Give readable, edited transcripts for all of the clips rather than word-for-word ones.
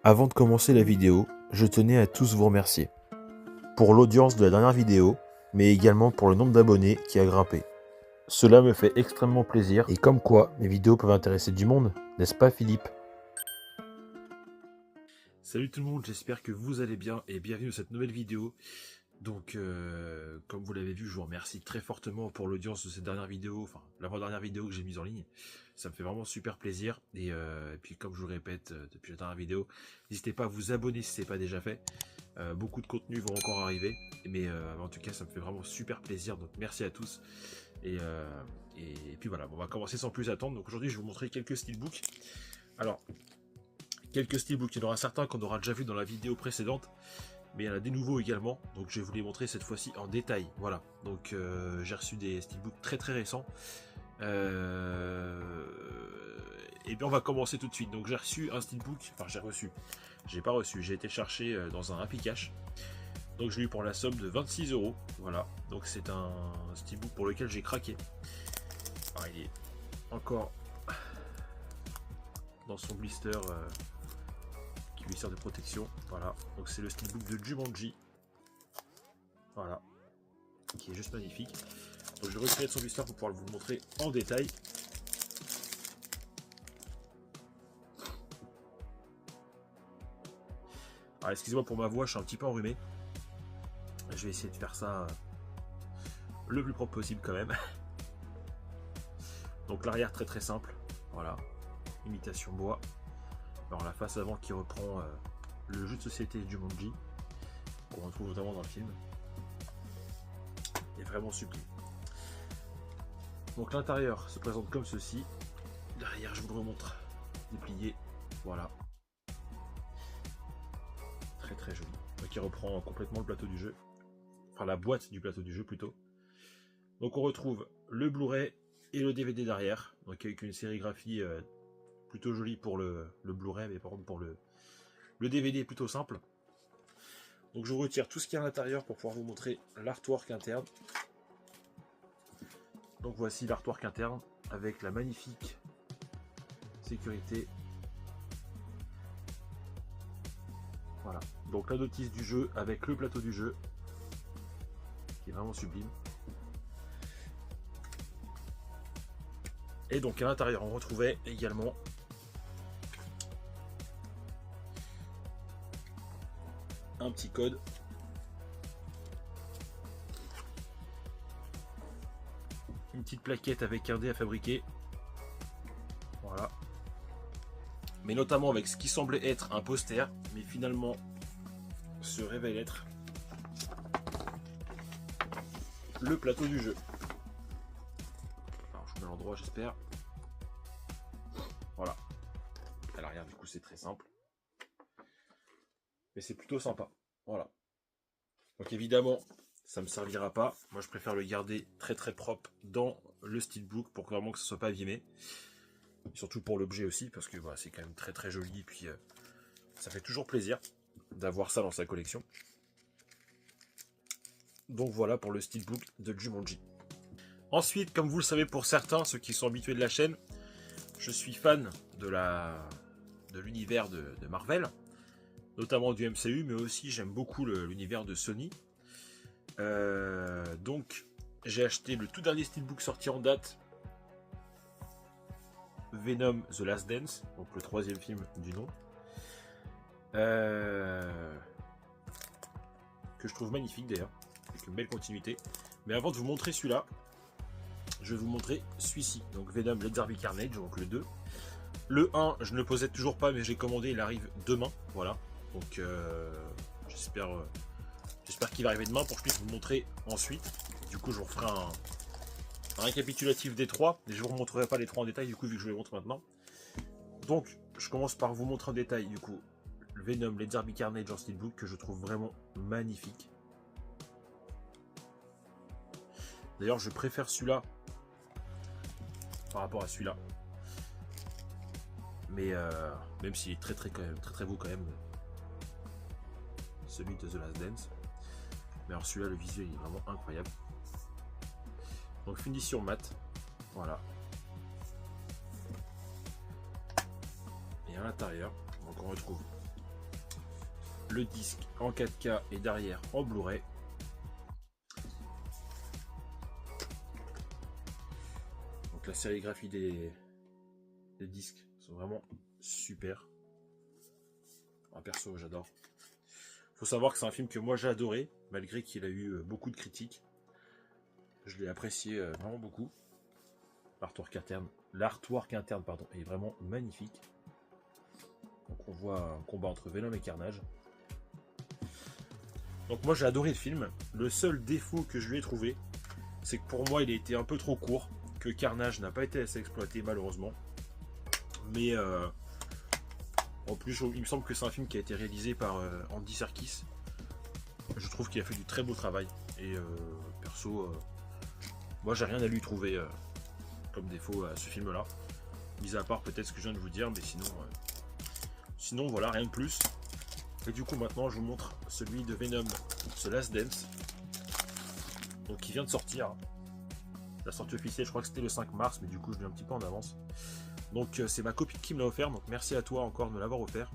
Avant de commencer la vidéo, je tenais à tous vous remercier pour l'audience de la dernière vidéo, mais également pour le nombre d'abonnés qui a grimpé. Cela me fait extrêmement plaisir et comme quoi mes vidéos peuvent intéresser du monde, n'est-ce pas Philippe? Salut tout le monde, j'espère que vous allez bien et bienvenue dans cette nouvelle vidéo. Donc comme vous l'avez vu, je vous remercie très fortement pour l'audience de cette dernière vidéo, enfin l'avant-dernière vidéo que j'ai mise en ligne. Ça me fait vraiment super plaisir et puis comme je vous le répète depuis la dernière vidéo, n'hésitez pas à vous abonner si ce n'est pas déjà fait. Beaucoup de contenus vont encore arriver, mais en tout cas ça me fait vraiment super plaisir, donc merci à tous. Et puis voilà, on va commencer sans plus attendre. Donc aujourd'hui je vais vous montrer quelques steelbooks. Alors, quelques steelbooks, il y en aura certains qu'on aura déjà vu dans la vidéo précédente, mais il y en a des nouveaux également, donc je vais vous les montrer cette fois-ci en détail. Voilà, donc j'ai reçu des steelbooks très récents. Et bien on va commencer tout de suite. Donc j'ai reçu un steelbook, enfin j'ai pas reçu, j'ai été chercher dans un Happy Cash. Donc je l'ai eu pour la somme de 26 €. Voilà, donc c'est un steelbook pour lequel j'ai craqué. Alors, il est encore dans son blister qui lui sert de protection. Voilà, donc c'est le steelbook de Jumanji. Voilà, qui est juste magnifique. Donc je vais retirer de son blister pour pouvoir vous le montrer en détail. Alors excusez-moi pour ma voix, je suis un petit peu enrhumé. Je vais essayer de faire ça le plus propre possible quand même. Donc l'arrière très simple. Voilà, imitation bois. Alors la face avant qui reprend le jeu de société Jumanji, qu'on retrouve notamment dans le film. Il est vraiment sublime. Donc l'intérieur se présente comme ceci. Derrière, je vous le remontre déplié. Voilà. Très joli. Donc il reprend complètement le plateau du jeu. Enfin la boîte du plateau du jeu plutôt. Donc on retrouve le Blu-ray et le DVD derrière. Donc avec une sérigraphie plutôt jolie pour le Blu-ray, mais par contre pour le DVD plutôt simple. Donc je retire tout ce qu'il y a à l'intérieur pour pouvoir vous montrer l'artwork interne. Donc voici l'artwork interne avec la magnifique sécurité. Voilà, donc la notice du jeu avec le plateau du jeu qui est vraiment sublime. Et donc à l'intérieur on retrouvait également un petit code une petite plaquette avec un dé à fabriquer. Voilà, mais notamment avec ce qui semblait être un poster, mais finalement se révèle être le plateau du jeu. Alors je vous mets à l'endroit, j'espère. Voilà, à l'arrière du coup c'est très simple, mais c'est plutôt sympa. Voilà, donc évidemment ça me servira pas, moi je préfère le garder très propre dans le steelbook pour vraiment que ça soit pas abîmé, surtout pour l'objet aussi parce que voilà, c'est quand même très joli et puis ça fait toujours plaisir d'avoir ça dans sa collection. Donc voilà pour le steelbook de Jumanji. Ensuite, comme vous le savez pour certains, ceux qui sont habitués de la chaîne, je suis fan de l'univers de Marvel, notamment du MCU, mais aussi j'aime beaucoup l'univers de Sony. Donc j'ai acheté le tout dernier steelbook sorti en date, Venom The Last Dance, donc le troisième film du nom, que je trouve magnifique d'ailleurs, avec une belle continuité. Mais avant de vous montrer celui-là, je vais vous montrer celui-ci, donc Venom Let There Be Carnage, donc le 2. Le 1, je ne le possède toujours pas, mais j'ai commandé, il arrive demain, voilà. Donc j'espère qu'il va arriver demain pour que je puisse vous le montrer ensuite. Du coup, je vous referai un récapitulatif des 3, mais je ne vous remontrerai pas les 3 en détail, du coup, vu que je les montre maintenant. Donc, je commence par vous montrer en détail, du coup, le Venom Let There Be Carnage en steelbook, que je trouve vraiment magnifique. D'ailleurs, je préfère celui-là par rapport à celui-là. Mais même s'il est très beau quand même, celui de The Last Dance. Mais alors celui-là, le visuel est vraiment incroyable. Donc finition mat, voilà. Et à l'intérieur, donc on retrouve le disque en 4K et derrière en Blu-ray. Donc la sérigraphie des disques sont vraiment super. Perso, j'adore. Faut savoir que c'est un film que moi j'ai adoré, malgré qu'il a eu beaucoup de critiques. Je l'ai apprécié vraiment beaucoup. L'artwork interne est vraiment magnifique. Donc on voit un combat entre Venom et Carnage. Donc moi j'ai adoré le film. Le seul défaut que je lui ai trouvé, c'est que pour moi il a été un peu trop court, que Carnage n'a pas été assez exploité malheureusement. Mais en plus il me semble que c'est un film qui a été réalisé par Andy Serkis. Je trouve qu'il a fait du très beau travail. Et perso, moi j'ai rien à lui trouver comme défaut à ce film là. Mis à part peut-être ce que je viens de vous dire, mais sinon voilà, rien de plus. Et du coup maintenant je vous montre celui de Venom, The Last Dance. Donc qui vient de sortir. La sortie officielle je crois que c'était le 5 mars, mais du coup je l'ai un petit peu en avance. Donc c'est ma copine qui me l'a offert, donc merci à toi encore de me l'avoir offert.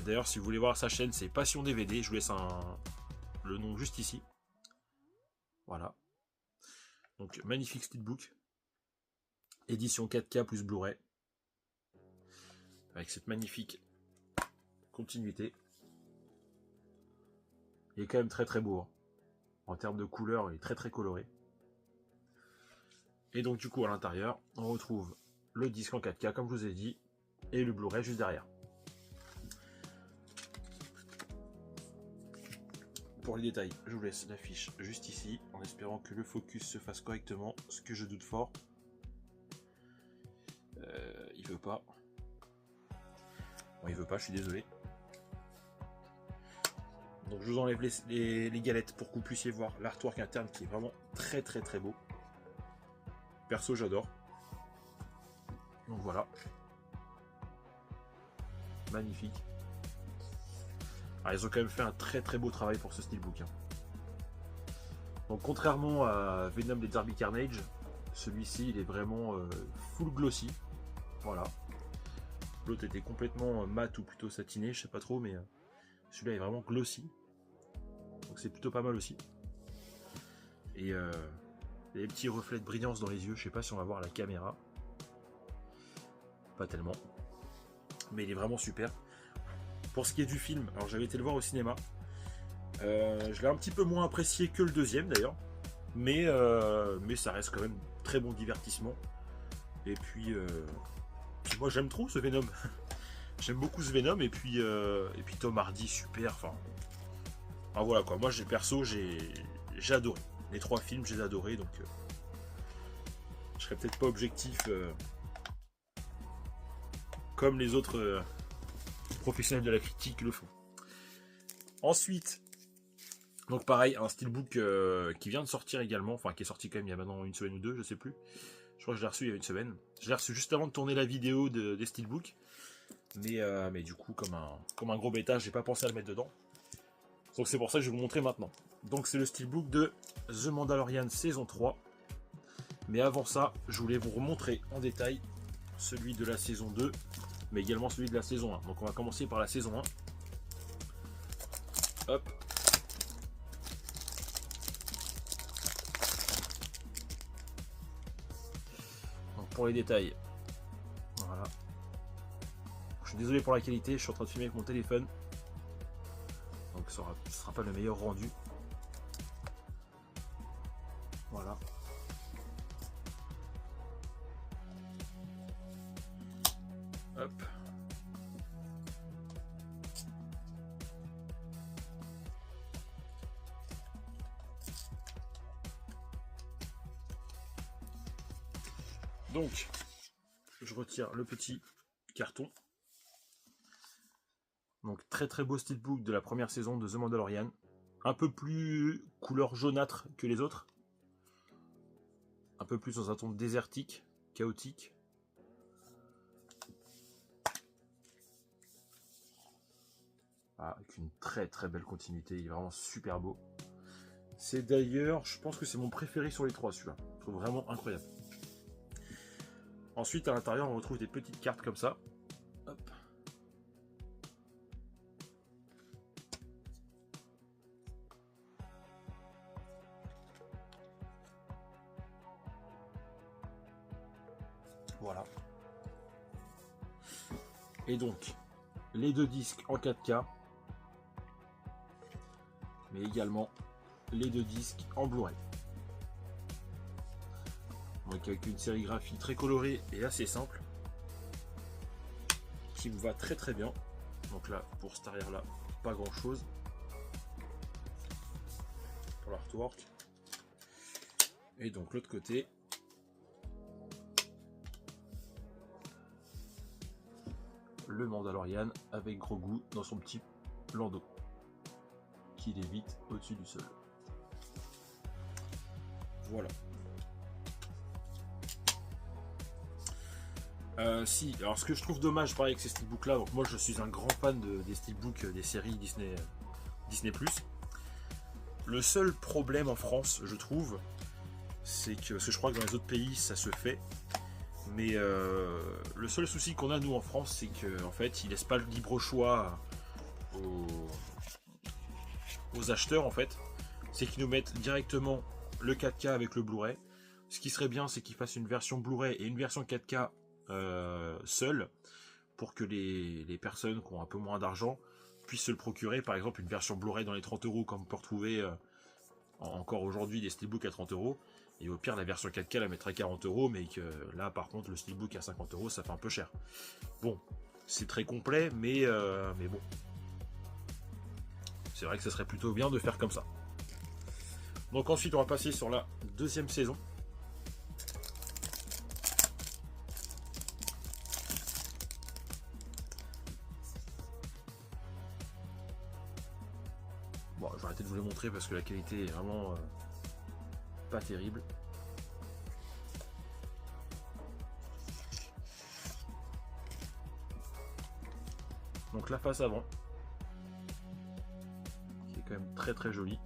D'ailleurs si vous voulez voir sa chaîne c'est Passion DVD, je vous laisse le nom juste ici. Voilà. Donc magnifique steelbook. Édition 4K plus Blu-ray. Avec cette magnifique continuité. Il est quand même très très beau. Hein. En termes de couleur, il est très très coloré. Et donc du coup à l'intérieur, on retrouve le disque en 4K comme je vous ai dit, et le Blu-ray juste derrière. Pour les détails, je vous laisse l'affiche juste ici, en espérant que le focus se fasse correctement, ce que je doute fort. Il veut pas. Bon, il veut pas, je suis désolé. Donc je vous enlève les galettes pour que vous puissiez voir l'artwork interne qui est vraiment très très très beau. Perso j'adore. Donc voilà. Magnifique. Alors, ils ont quand même fait un très très beau travail pour ce steelbook. Hein. Donc contrairement à Venom et Darby Carnage, celui-ci il est vraiment full glossy. Voilà. L'autre était complètement mat ou plutôt satiné, je sais pas trop, mais celui-là est vraiment glossy. Donc c'est plutôt pas mal aussi. Et il y a des petits reflets de brillance dans les yeux, je sais pas si on va voir la caméra. Pas tellement. Mais il est vraiment super. Pour ce qui est du film, alors j'avais été le voir au cinéma. Je l'ai un petit peu moins apprécié que le deuxième d'ailleurs. Mais ça reste quand même très bon divertissement. Et puis moi j'aime trop ce Venom. J'aime beaucoup ce Venom et puis Tom Hardy super. Enfin voilà quoi. Moi perso j'ai adoré. Les trois films j'ai adoré donc je serais peut-être pas objectif comme les autres professionnels de la critique le font. Ensuite, donc pareil, un steelbook qui vient de sortir également, enfin qui est sorti quand même il y a maintenant une semaine ou deux, je sais plus. Je crois que je l'ai reçu il y a une semaine. Je l'ai reçu juste avant de tourner la vidéo des steelbooks. Mais du coup, comme un gros bêta, j'ai pas pensé à le mettre dedans. Donc c'est pour ça que je vais vous montrer maintenant. Donc c'est le steelbook de The Mandalorian saison 3. Mais avant ça, je voulais vous remontrer en détail celui de la saison 2, mais également celui de la saison 1. Donc on va commencer par la saison 1. Hop. Donc pour les détails, voilà. Je suis désolé pour la qualité, je suis en train de filmer avec mon téléphone. Donc ce sera pas le meilleur rendu. Voilà. Hop. Donc, je retire le petit carton. Donc très très beau steelbook de la première saison de The Mandalorian. Un peu plus couleur jaunâtre que les autres. Un peu plus dans un ton désertique, chaotique. Ah, avec une très très belle continuité, il est vraiment super beau. C'est d'ailleurs, je pense que c'est mon préféré sur les trois celui-là. Je trouve vraiment incroyable. Ensuite à l'intérieur on retrouve des petites cartes comme ça. Hop. Voilà. Et donc, les deux disques en 4K, mais également les deux disques en Blu-ray. Donc avec une sérigraphie très colorée et assez simple, qui me va très très bien. Donc là, pour cet arrière là, pas grand chose. Pour l'artwork. Et donc l'autre côté, le Mandalorian avec Grogu dans son petit landau qui lévite au-dessus du sol. Voilà. Si, alors ce que je trouve dommage pareil avec ces steelbooks là, donc moi je suis un grand fan des steelbooks des séries Disney, Disney+. Le seul problème en France, je trouve, c'est que, parce que je crois que dans les autres pays ça se fait, mais le seul souci qu'on a nous en France, c'est qu'en fait ils laissent pas le libre choix aux acheteurs en fait, c'est qu'ils nous mettent directement le 4K avec le Blu-ray. Ce qui serait bien, c'est qu'ils fassent une version Blu-ray et une version 4K seule, pour que les personnes qui ont un peu moins d'argent puissent se le procurer, par exemple une version Blu-ray dans les 30 €, comme on peut retrouver encore aujourd'hui des steelbooks à 30 €, et au pire la version 4K la mettre à 40 €, mais que là par contre le steelbook à 50 € ça fait un peu cher. Bon, c'est très complet, mais bon, c'est vrai que ça serait plutôt bien de faire comme ça. Donc ensuite on va passer sur la deuxième saison. Bon, je vais arrêter de vous les montrer parce que la qualité est vraiment pas terrible. Donc la face avant, qui est quand même très très jolie.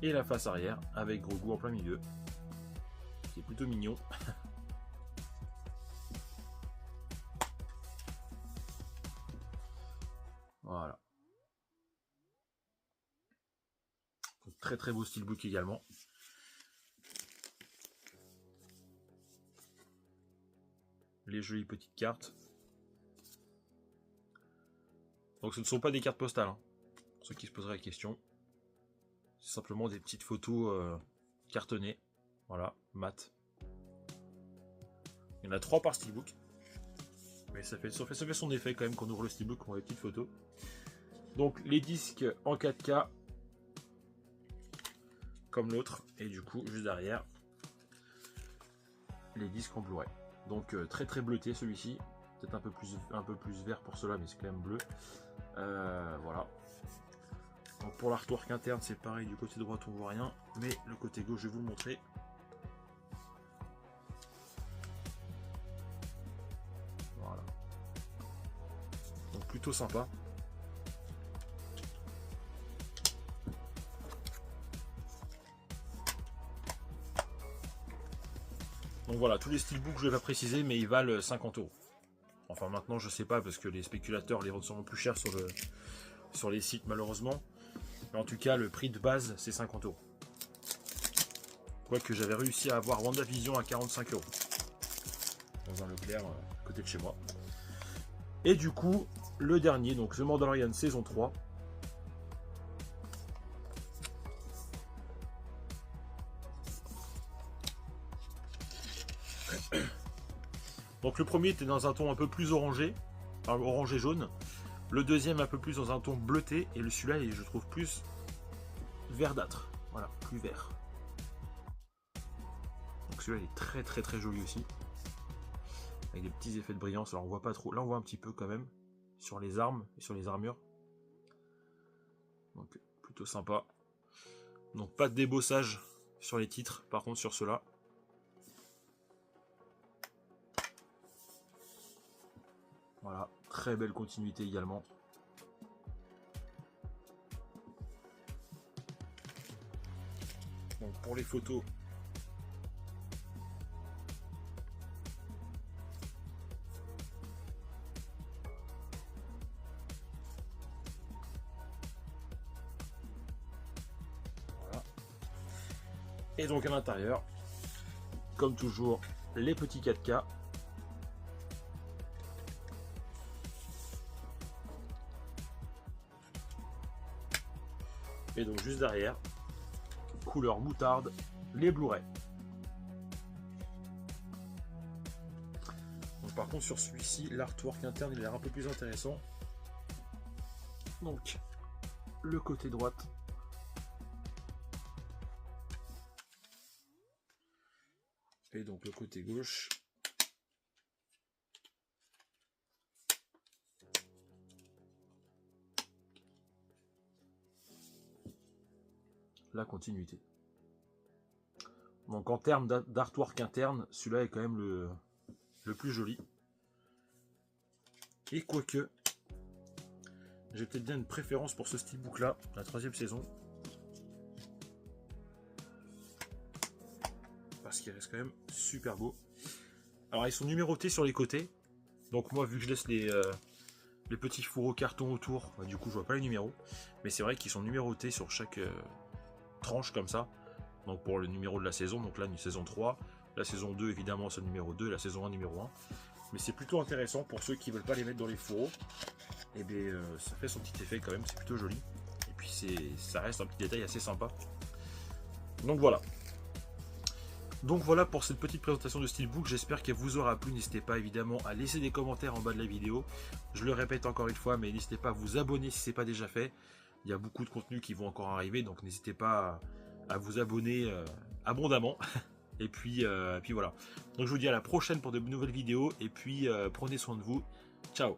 Et la face arrière avec Grogu en plein milieu, qui est plutôt mignon. Voilà. Donc, très très beau steelbook également. Les jolies petites cartes. Donc ce ne sont pas des cartes postales, hein, pour ceux qui se poseraient la question. C'est simplement des petites photos cartonnées. Voilà, mat. Il y en a 3 par steelbook. Mais ça fait son effet quand même quand on ouvre le steelbook, on voit les petites photos. Donc les disques en 4K, comme l'autre, et du coup juste derrière, les disques en Blu-ray. Donc très très bleuté celui-ci, peut-être un peu plus vert pour cela, mais c'est quand même bleu. Voilà. Donc pour l'artwork interne c'est pareil, du côté droit on voit rien, mais le côté gauche je vais vous le montrer. Voilà. Donc plutôt sympa. Donc voilà, tous les steelbooks je vais pas préciser, mais ils valent 50 €. Enfin maintenant je sais pas parce que les spéculateurs les vendent sûrement plus cher sur les sites malheureusement. Mais en tout cas le prix de base c'est 50 €. Quoique j'avais réussi à avoir WandaVision à 45 € dans un Leclerc à côté de chez moi. Et du coup le dernier, donc The Mandalorian saison 3. Donc le premier était dans un ton un peu plus orangé, enfin, orangé jaune. Le deuxième un peu plus dans un ton bleuté. Et celui-là, je trouve plus verdâtre. Voilà, plus vert. Donc celui-là, il est très très très joli aussi. Avec des petits effets de brillance. Alors on voit pas trop. Là on voit un petit peu quand même. Sur les armes et sur les armures. Donc plutôt sympa. Donc pas de débossage sur les titres. Par contre sur ceux-là. Voilà, très belle continuité également. Donc pour les photos, voilà. Et donc à l'intérieur, comme toujours, les petits 4K. Et donc juste derrière, couleur moutarde, les Blu-ray. Donc par contre sur celui-ci, l'artwork interne il a l'air un peu plus intéressant. Donc le côté droite. Et donc le côté gauche. La continuité. Donc en termes d'artwork interne, celui-là est quand même le plus joli. Et quoique, j'ai peut-être bien une préférence pour ce steelbook là, la 3e saison. Parce qu'il reste quand même super beau. Alors ils sont numérotés sur les côtés. Donc moi vu que je laisse les petits fourreaux carton autour, bah, du coup je vois pas les numéros. Mais c'est vrai qu'ils sont numérotés sur chaque tranche comme ça. Donc pour le numéro de la saison, donc là une saison 3. La saison 2 évidemment c'est le numéro 2, la saison 1 numéro 1. Mais c'est plutôt intéressant pour ceux qui veulent pas les mettre dans les fourreaux. Et bien ça fait son petit effet quand même, c'est plutôt joli. Et puis ça reste un petit détail assez sympa. Donc voilà. Donc voilà pour cette petite présentation de Steelbook, j'espère qu'elle vous aura plu. N'hésitez pas évidemment à laisser des commentaires en bas de la vidéo. Je le répète encore une fois, mais n'hésitez pas à vous abonner si ce n'est pas déjà fait. Il y a beaucoup de contenus qui vont encore arriver, donc n'hésitez pas à vous abonner abondamment. Et puis voilà. Donc je vous dis à la prochaine pour de nouvelles vidéos, et puis prenez soin de vous. Ciao.